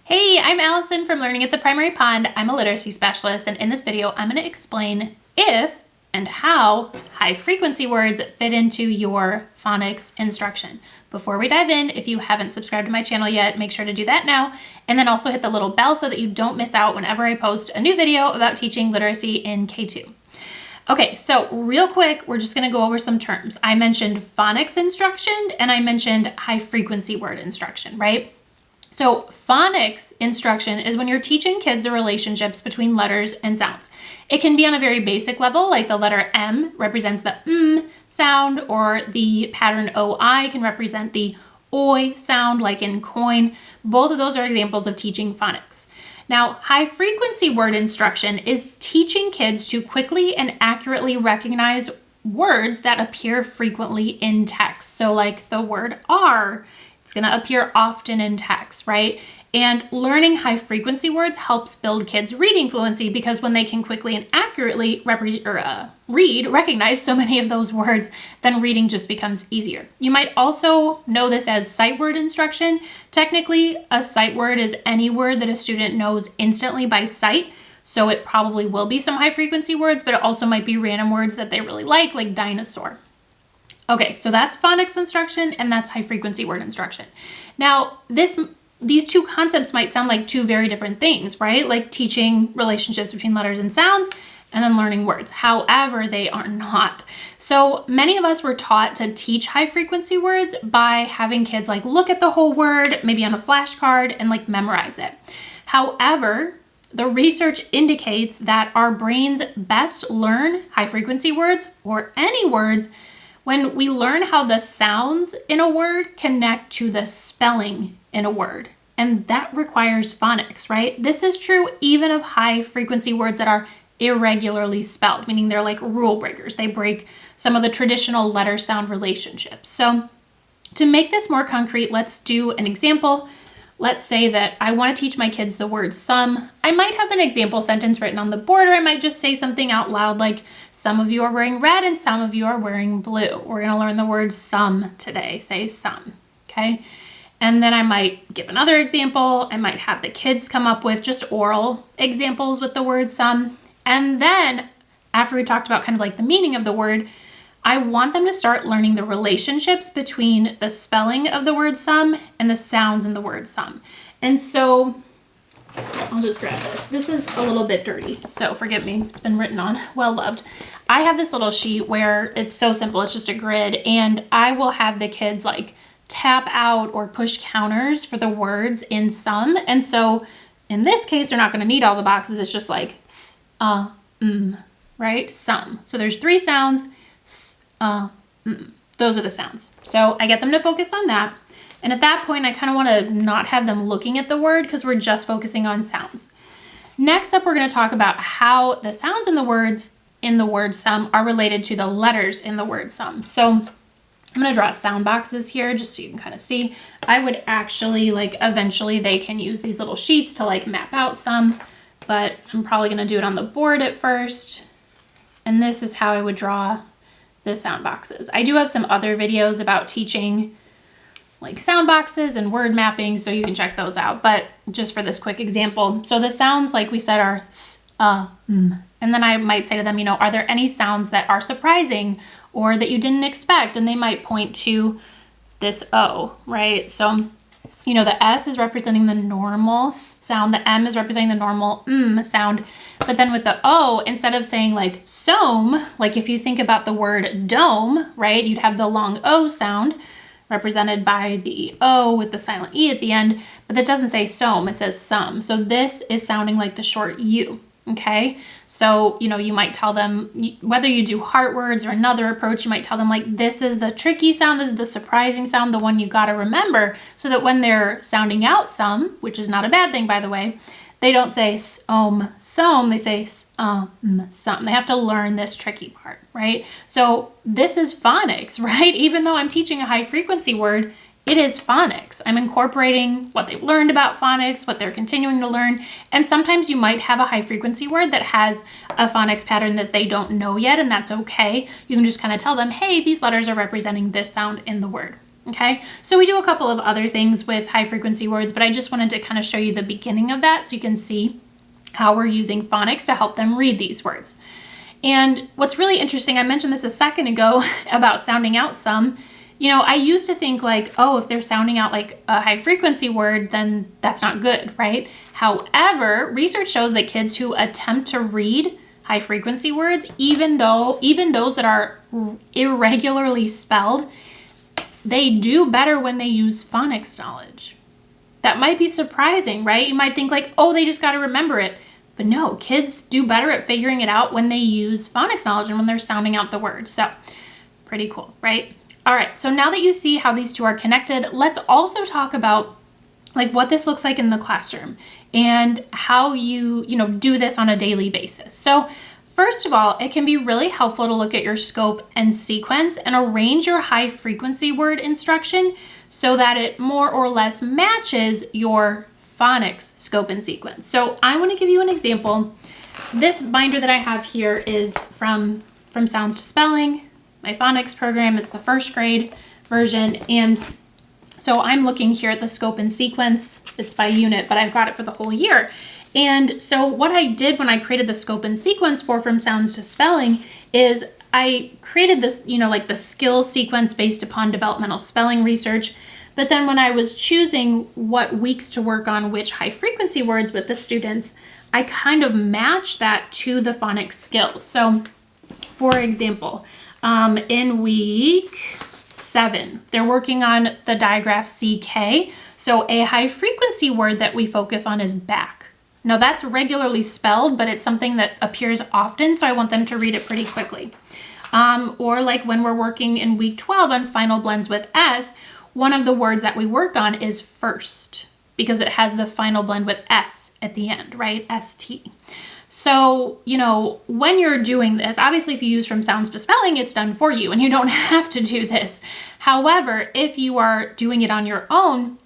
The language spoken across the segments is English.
Hey, I'm Allison from Learning at the Primary Pond. I'm a literacy specialist, and in this video, I'm going to explain if and how high frequency words fit into your phonics instruction. Before we dive in, if you haven't subscribed to my channel yet, make sure to do that now, and then also hit the little bell so that you don't miss out whenever I post a new video about teaching literacy in K2. Okay, so real quick, we're just going to go over some terms. I mentioned phonics instruction and I mentioned high frequency word instruction, right? So phonics instruction is when you're teaching kids the relationships between letters and sounds. It can be on a very basic level, like the letter M represents the sound, or the pattern OI can represent the OI sound, like in coin. Both of those are examples of teaching phonics. Now, high frequency word instruction is teaching kids to quickly and accurately recognize words that appear frequently in text. So like the word R, it's going to appear often in text, right? And learning high frequency words helps build kids' reading fluency, because when they can quickly and accurately recognize so many of those words, then reading just becomes easier. You might also know this as sight word instruction. Technically, a sight word is any word that a student knows instantly by sight. So it probably will be some high frequency words, but it also might be random words that they really like dinosaur. Okay, so that's phonics instruction and that's high frequency word instruction. Now, these two concepts might sound like two very different things, right? Like teaching relationships between letters and sounds and then learning words. However, they are not. So many of us were taught to teach high frequency words by having kids like look at the whole word, maybe on a flashcard, and like memorize it. However, the research indicates that our brains best learn high frequency words, or any words, when we learn how the sounds in a word connect to the spelling in a word. And that requires phonics, right? This is true even of high frequency words that are irregularly spelled, meaning they're like rule breakers. They break some of the traditional letter sound relationships. So to make this more concrete, let's do an example. Let's say that I want to teach my kids the word some. I might have an example sentence written on the board, or I might just say something out loud like, some of you are wearing red and some of you are wearing blue. We're going to learn the word some today. Say some, okay? And then I might give another example. I might have the kids come up with just oral examples with the word some. And then after we talked about kind of like the meaning of the word, I want them to start learning the relationships between the spelling of the word some and the sounds in the word some. And so I'll just grab this. This is a little bit dirty, so forgive me. It's been written on. Well loved. I have this little sheet where it's so simple. It's just a grid, and I will have the kids like tap out or push counters for the words in some. And so in this case, they're not going to need all the boxes. It's just like right? Some. So there's 3 sounds. Those are the sounds. So I get them to focus on that. And at that point, I kind of want to not have them looking at the word, because we're just focusing on sounds. Next up, we're going to talk about how the sounds in the word some are related to the letters in the word some. So I'm going to draw sound boxes here just so you can kind of see. I would actually eventually they can use these little sheets to map out some, but I'm probably going to do it on the board at first. And this is how I would draw the sound boxes. I do have some other videos about teaching sound boxes and word mapping, so you can check those out. But just for this quick example, so the sounds, like we said, are s, and then I might say to them, are there any sounds that are surprising or that you didn't expect? And they might point to this O, right? So, the S is representing the normal sound, the M is representing the normal sound. But then with the O, instead of saying some, if you think about the word dome, right, you'd have the long O sound represented by the O with the silent E at the end, but that doesn't say some, it says some. So this is sounding like the short U, okay? So, you might tell them, whether you do heart words or another approach, you might tell them this is the tricky sound, this is the surprising sound, the one you got to remember, so that when they're sounding out some, which is not a bad thing, by the way, they don't say some, they say some. They have to learn this tricky part, right? So this is phonics, right? Even though I'm teaching a high frequency word, it is phonics. I'm incorporating what they've learned about phonics, what they're continuing to learn. And sometimes you might have a high frequency word that has a phonics pattern that they don't know yet, and that's okay. You can just kind of tell them, hey, these letters are representing this sound in the word. Okay, so we do a couple of other things with high frequency words, but I just wanted to kind of show you the beginning of that so you can see how we're using phonics to help them read these words. And what's really interesting, I mentioned this a second ago about sounding out some. You know, I used to think like, oh, if they're sounding out like a high frequency word, then that's not good, right? However, research shows that kids who attempt to read high frequency words, even those that are irregularly spelled, they do better when they use phonics knowledge. That might be surprising, right? You might think like, oh, they just got to remember it. But no, kids do better at figuring it out when they use phonics knowledge and when they're sounding out the words. So pretty cool, right? All right, so now that you see how these two are connected, let's also talk about like what this looks like in the classroom and how you do this on a daily basis. So first of all, it can be really helpful to look at your scope and sequence and arrange your high frequency word instruction so that it more or less matches your phonics scope and sequence. So I want to give you an example. This binder that I have here is from Sounds to Spelling, my phonics program. It's the first grade version. And so I'm looking here at the scope and sequence. It's by unit, but I've got it for the whole year. And so what I did when I created the scope and sequence for From Sounds to Spelling is I created this, like the skills sequence based upon developmental spelling research. But then when I was choosing what weeks to work on which high frequency words with the students, I kind of matched that to the phonics skills. So for example, in week 7, they're working on the digraph CK. So a high frequency word that we focus on is back. Now that's regularly spelled, but it's something that appears often, so I want them to read it pretty quickly. Or like when we're working in week 12 on final blends with S, one of the words that we work on is first because it has the final blend with S at the end, right? ST. So, when you're doing this, obviously if you use From Sounds to Spelling, it's done for you and you don't have to do this. However, if you are doing it on your own,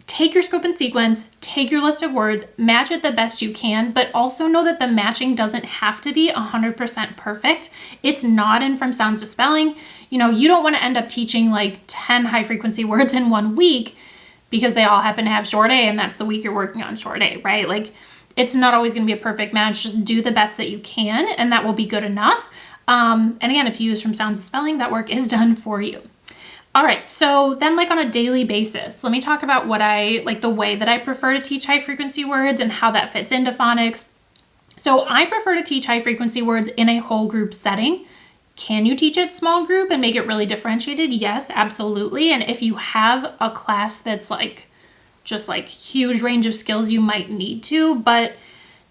take your scope and sequence, take your list of words, match it the best you can, but also know that the matching doesn't have to be 100% perfect. It's not in From Sounds to Spelling. You don't want to end up teaching like 10 high frequency words in 1 week because they all happen to have short A and that's the week you're working on short A, right? Like it's not always going to be a perfect match. Just do the best that you can and that will be good enough. And again, if you use From Sounds to Spelling, that work is done for you. All right, so then like on a daily basis, let me talk about the way that I prefer to teach high frequency words and how that fits into phonics. So I prefer to teach high frequency words in a whole group setting. Can you teach it small group and make it really differentiated? Yes, absolutely. And if you have a class that's just huge range of skills, you might need to, but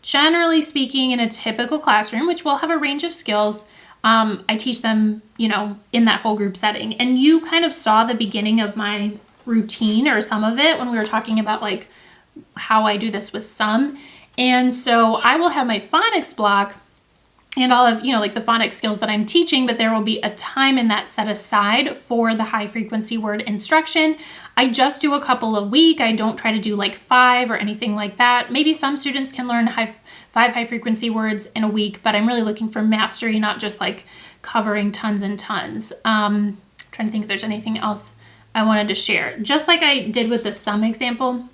generally speaking, in a typical classroom, which will have a range of skills, I teach them, in that whole group setting. And you kind of saw the beginning of my routine or some of it when we were talking about how I do this with some. And so I will have my phonics block and all of, the phonics skills that I'm teaching, but there will be a time in that set aside for the high frequency word instruction. I just do a couple a week. I don't try to do 5 or anything like that. Maybe some students can learn 5 high frequency words in a week, but I'm really looking for mastery, not just covering tons and tons. Trying to think if there's anything else I wanted to share. Just like I did with the sum example,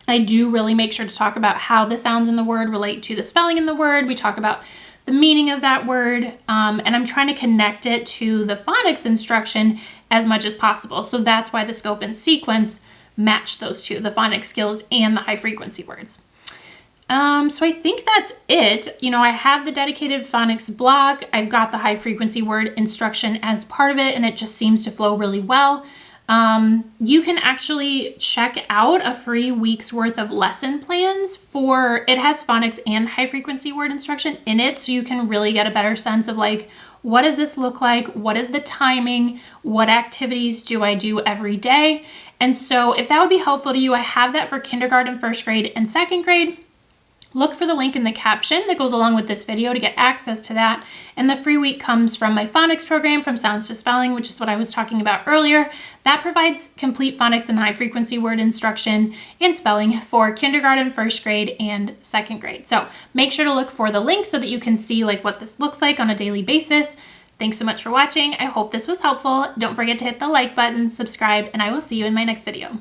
I do really make sure to talk about how the sounds in the word relate to the spelling in the word. We talk about the meaning of that word, and I'm trying to connect it to the phonics instruction as much as possible. So that's why the scope and sequence match those two, the phonics skills and the high frequency words. So I think that's it. I have the dedicated phonics block. I've got the high frequency word instruction as part of it, and it just seems to flow really well. You can actually check out a free week's worth of lesson plans it has phonics and high frequency word instruction in it. So you can really get a better sense of what does this look like? What is the timing? What activities do I do every day? And so if that would be helpful to you, I have that for kindergarten, first grade, and second grade. Look for the link in the caption that goes along with this video to get access to that. And the free week comes from my phonics program, From Sounds to Spelling, which is what I was talking about earlier. That provides complete phonics and high frequency word instruction and spelling for kindergarten, first grade, and second grade. So make sure to look for the link so that you can see what this looks like on a daily basis. Thanks so much for watching. I hope this was helpful. Don't forget to hit the like button, subscribe, and I will see you in my next video.